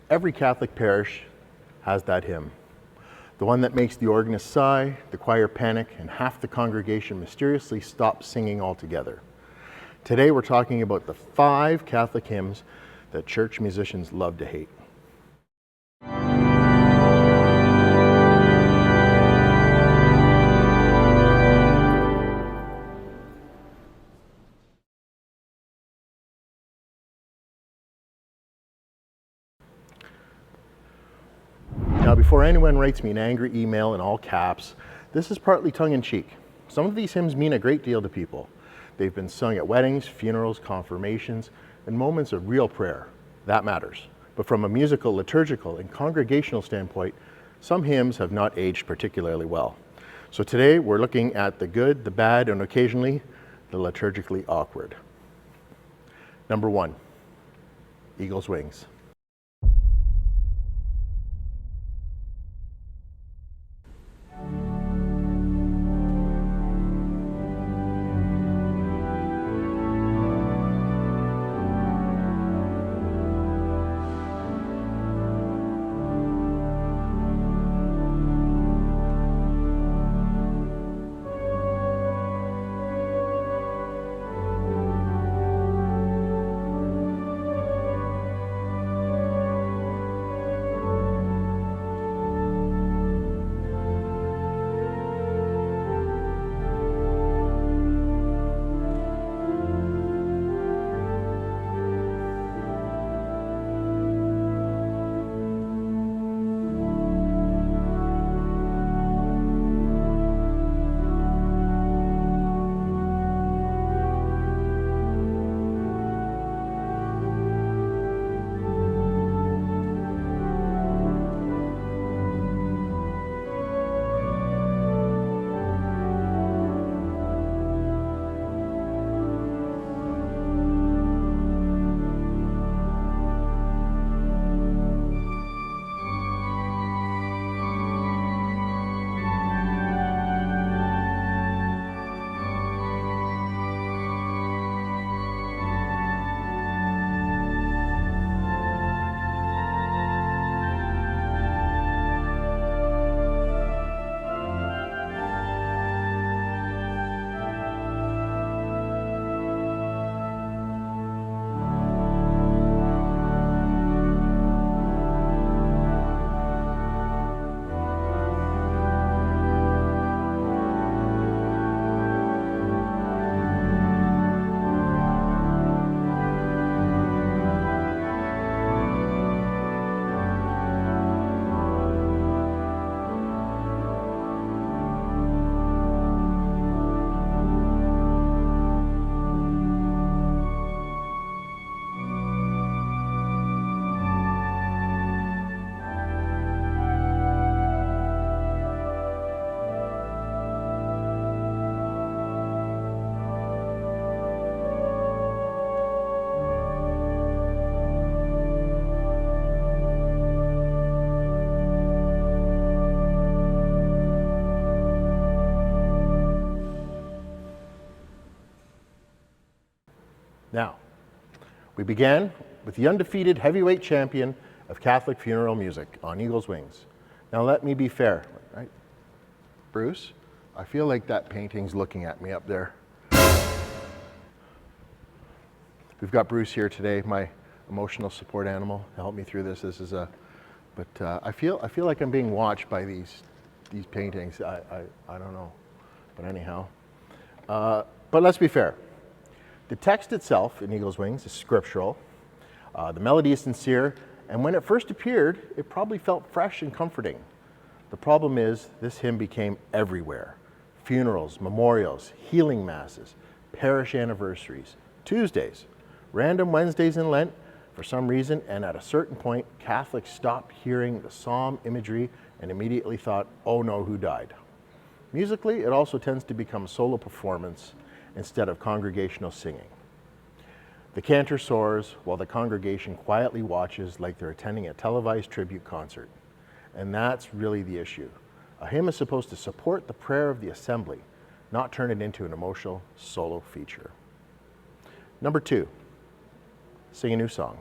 Every Catholic parish has that hymn. The one that makes the organist sigh, the choir panic, and half the congregation mysteriously stop singing altogether. Today we're talking about the 5 Catholic hymns that church musicians love to hate. Now, before anyone writes me an angry email in all caps, this is partly tongue-in-cheek. Some of these hymns mean a great deal to people. They've been sung at weddings, funerals, confirmations, and moments of real prayer. That matters. But from a musical, liturgical, and congregational standpoint, some hymns have not aged particularly well. So today we're looking at the good, the bad, and occasionally the liturgically awkward. Number 1, Eagle's Wings. Now, we began with the undefeated heavyweight champion of Catholic funeral music on Eagle's Wings. Now let me be fair, right? Bruce, I feel like that painting's looking at me up there. We've got Bruce here today, my emotional support animal, to help me through this. I feel like I'm being watched by these paintings. I don't know, but anyhow. But let's be fair. The text itself in Eagle's Wings is scriptural. The melody is sincere, and when it first appeared, it probably felt fresh and comforting. The problem is, this hymn became everywhere. Funerals, memorials, healing masses, parish anniversaries, Tuesdays, random Wednesdays in Lent, for some reason, and at a certain point, Catholics stopped hearing the psalm imagery and immediately thought, oh no, who died? Musically, it also tends to become a solo performance instead of congregational singing. The cantor soars while the congregation quietly watches like they're attending a televised tribute concert. And that's really the issue. A hymn is supposed to support the prayer of the assembly, not turn it into an emotional solo feature. #2, sing a new song.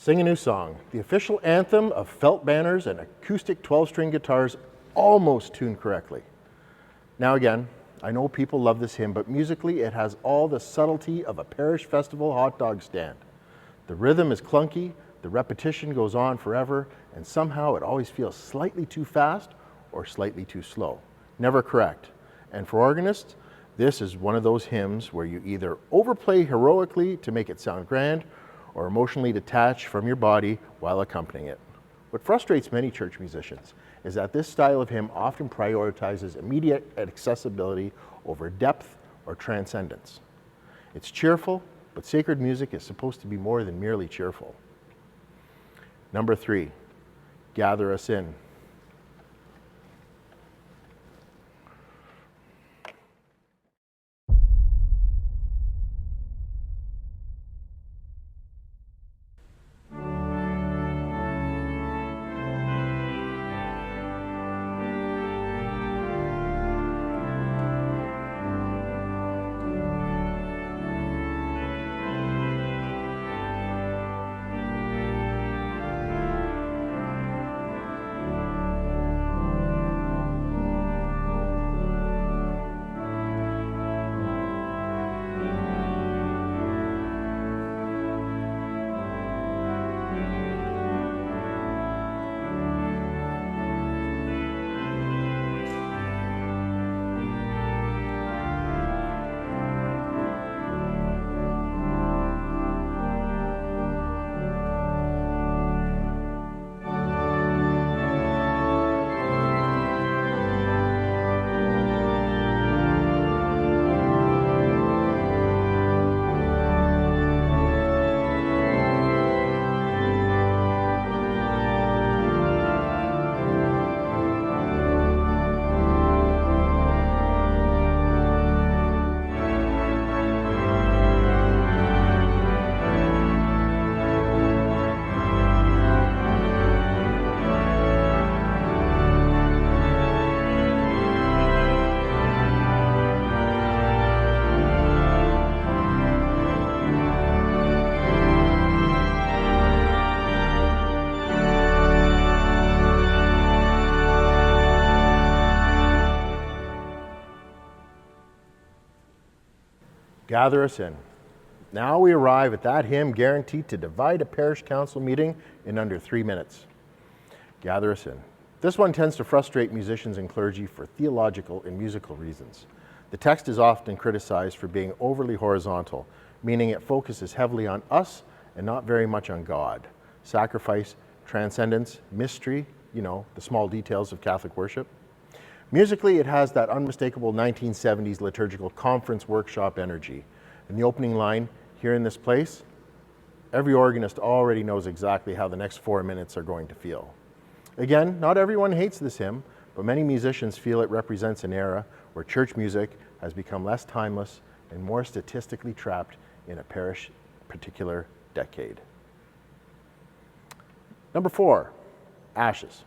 Sing a New Song, the official anthem of felt banners and acoustic 12-string guitars almost tuned correctly. Now again, I know people love this hymn, but musically it has all the subtlety of a parish festival hot dog stand. The rhythm is clunky, the repetition goes on forever, and somehow it always feels slightly too fast or slightly too slow. Never correct. And for organists, this is one of those hymns where you either overplay heroically to make it sound grand or emotionally detach from your body while accompanying it. What frustrates many church musicians is that this style of hymn often prioritizes immediate accessibility over depth or transcendence. It's cheerful, but sacred music is supposed to be more than merely cheerful. Number 3, gather us in. Gather us in. Now we arrive at that hymn guaranteed to divide a parish council meeting in under 3 minutes. Gather us in. This one tends to frustrate musicians and clergy for theological and musical reasons. The text is often criticized for being overly horizontal, meaning it focuses heavily on us and not very much on God. Sacrifice, transcendence, mystery, the small details of Catholic worship. Musically, it has that unmistakable 1970s liturgical conference workshop energy. In the opening line, here in this place, every organist already knows exactly how the next 4 minutes are going to feel. Again, not everyone hates this hymn, but many musicians feel it represents an era where church music has become less timeless and more statistically trapped in a parish particular decade. Number 4, ashes.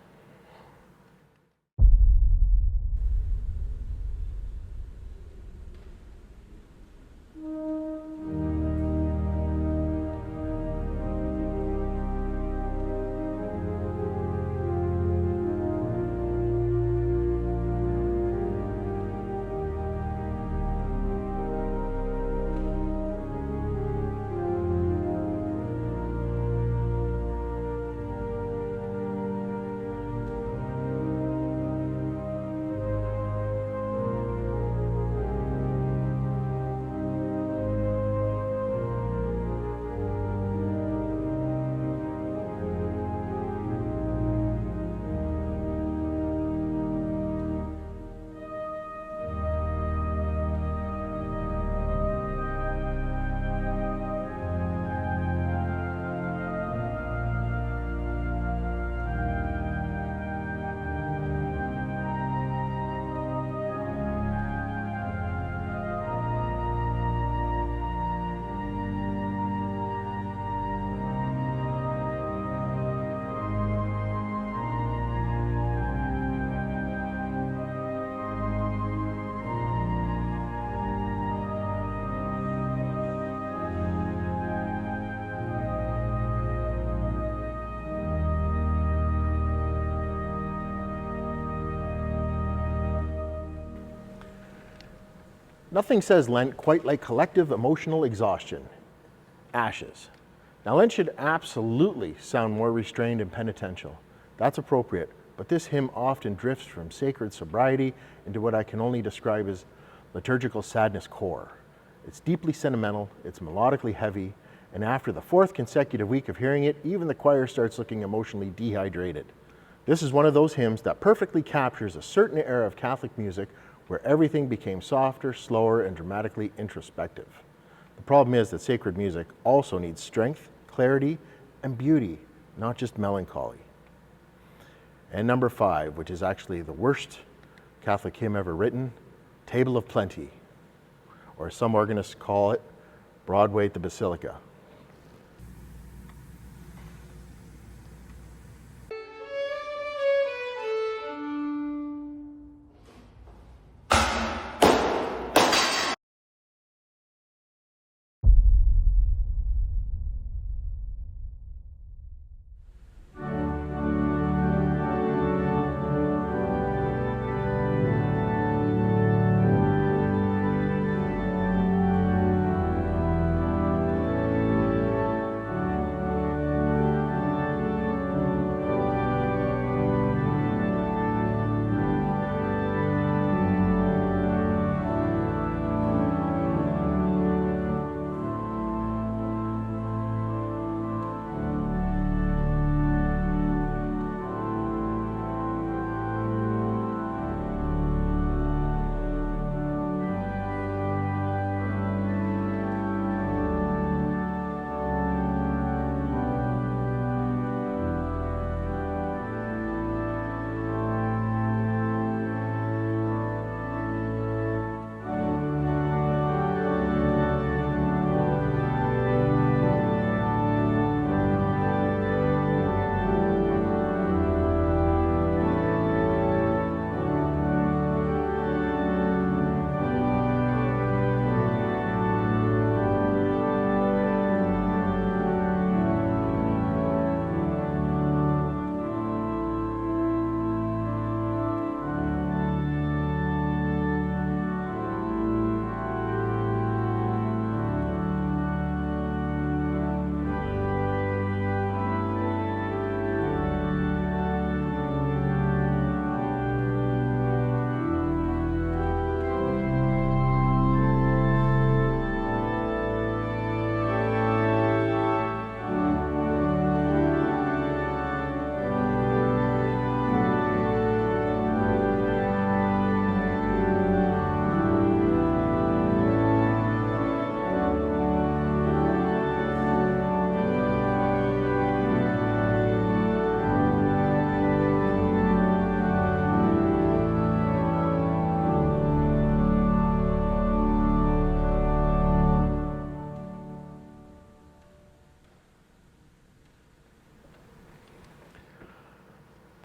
Nothing says Lent quite like collective emotional exhaustion. Ashes. Now Lent should absolutely sound more restrained and penitential. That's appropriate, but this hymn often drifts from sacred sobriety into what I can only describe as liturgical sadness core. It's deeply sentimental, it's melodically heavy, and after the fourth consecutive week of hearing it, even the choir starts looking emotionally dehydrated. This is one of those hymns that perfectly captures a certain era of Catholic music where everything became softer, slower, and dramatically introspective. The problem is that sacred music also needs strength, clarity, and beauty, not just melancholy. And number 5, which is actually the worst Catholic hymn ever written, Table of Plenty, or some organists call it Broadway at the Basilica.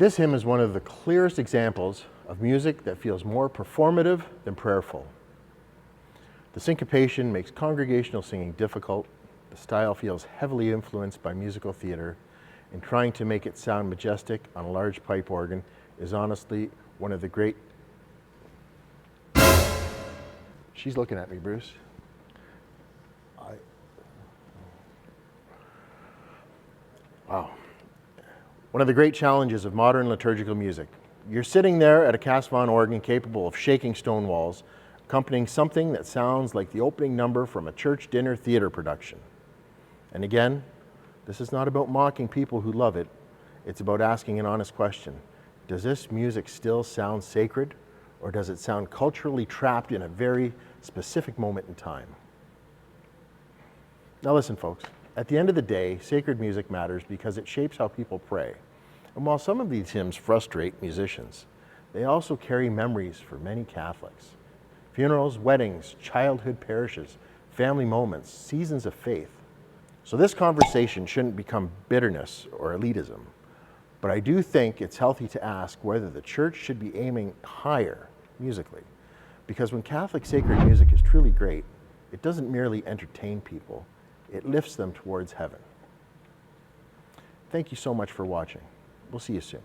This hymn is one of the clearest examples of music that feels more performative than prayerful. The syncopation makes congregational singing difficult. The style feels heavily influenced by musical theater, and trying to make it sound majestic on a large pipe organ is honestly one of the great... She's looking at me, Bruce. Wow. One of the great challenges of modern liturgical music. You're sitting there at a cast von organ capable of shaking stone walls, accompanying something that sounds like the opening number from a church dinner theater production. And again, this is not about mocking people who love it. It's about asking an honest question. Does this music still sound sacred, or does it sound culturally trapped in a very specific moment in time? Now listen, folks. At the end of the day, sacred music matters because it shapes how people pray. And while some of these hymns frustrate musicians, they also carry memories for many Catholics. Funerals, weddings, childhood parishes, family moments, seasons of faith. So this conversation shouldn't become bitterness or elitism, but I do think it's healthy to ask whether the church should be aiming higher musically. Because when Catholic sacred music is truly great, it doesn't merely entertain people, it lifts them towards heaven. Thank you so much for watching. We'll see you soon.